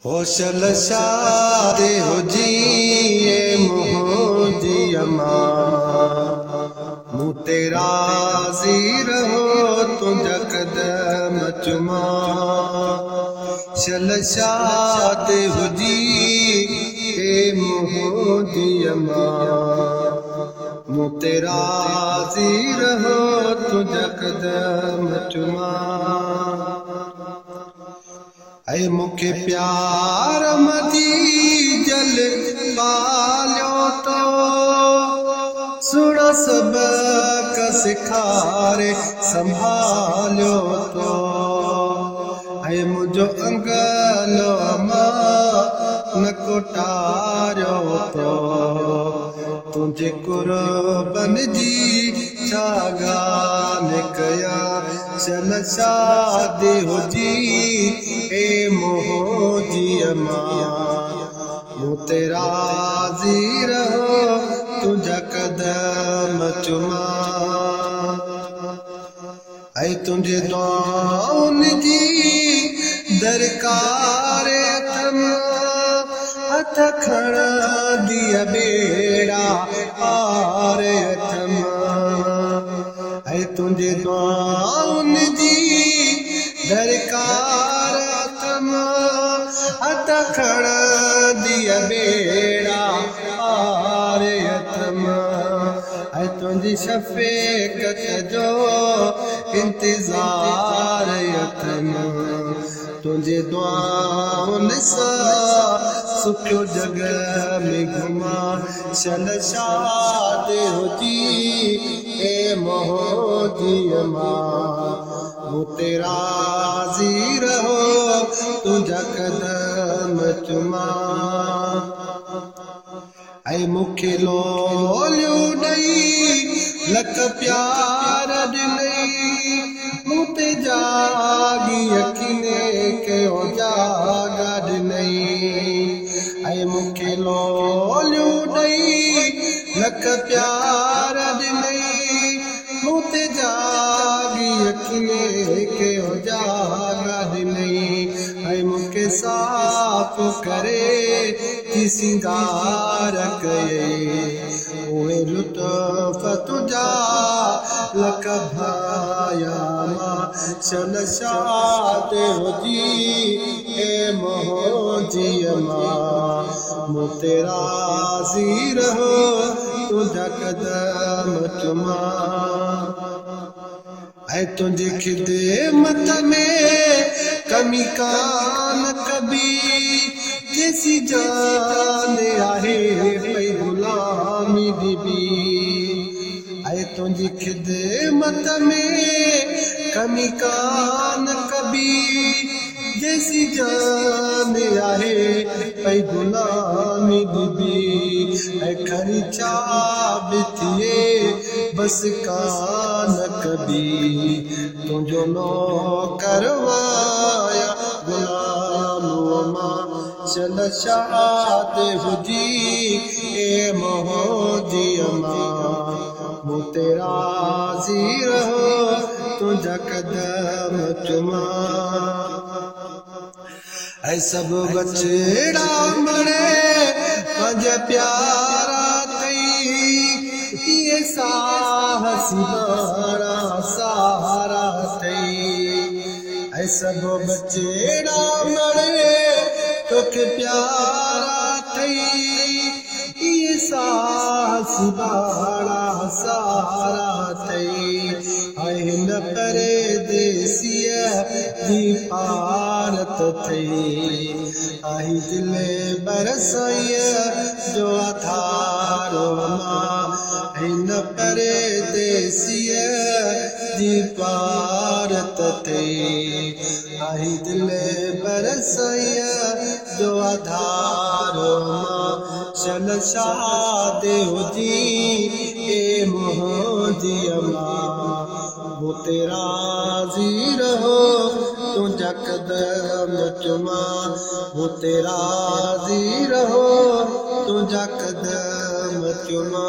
होशल शादे हो जिए मोहदी अमा मुँह तेरा ज़ीर हो तुझा कदम चुमा शल शादे हो जिए मोहदी अमा मुँह तेरा ज़ीर हो तुझा कदम चुमा ऐ मुखे प्यार मदी जल पालियो तो सुन सबक सिखारे संभालियो तो ऐ मुझो अंगलो न कोटारियो तो तुझे कुर्बन जी छागान कया चल शादी हो जी ए मोहदी अमा मुँह तेरा ज़ीर हो तुझा कदम चुमा ऐ तुझे दुआउन जी दरकार तम हथ खण दिया बेड़ा पार थम ऐ तुझे दुआउन जी दरकार तम हथ खण दिया बेड़ा पार थम ऐ तुझी शफ़क़त जो इंतज़ार थम तुझे दुआउन सां सुखियो जग में घुमा चल शाद हो जी ए मोहदी अमा मुँह तेरा ज़ीर हो तुझा कदम चुमा ऐ मुखे लोलियो ॾई लख प्यार ॾिनई मूं ते जागी यकीने कयो जागा ॾिनई ऐ मुखे लोलियो ॾई लख प्यार ॾिनई मूं ते जागी यकीने कयो जागा ॾिनई ऐ मूंखे साफ़ करे थी सिंगार कये उहे लुत्फ़ तुझा लख भाया चल शाद हो जी ए मोहदी अमा मुँह तेरा ज़ीर हो तुझा कदम चुमा ऐ तुझे खिदमत में कमी कान कभी जैसी जान आहे पई गुलामी बीबी ऐ तुझी खिदमत में कमी कान कभी जैसी जान आहे पई गुलामी बीबी ऐ खरी चाब थिए बस कान कभी तुझो नो करवाया गुलाम चल शाद हो जी ए मोहदी अमा मुँह तेरा ज़ीर हो तुझा कदम चुमा ऐ सब बचड़ा मरे पंज प्यारा थई ये साहसी बारा सहारा थई ऐ सब बचड़ा मरे तोखे प्यारा थई ये साहसी बारा सहारा थई ऐ न परदेसिया जी पारत थई आई दिल बरसैया जो अथारो मां ऐ न परदेसिया जी पारत थई आई दिल बरसैया जो अथारो मां चल शाद हो जी ए मोहदी अमा मुँह तेरा ज़ीर हो तुझा कदम चुमा मुँह तेरा ज़ीर हो तुझा कदम चुमा।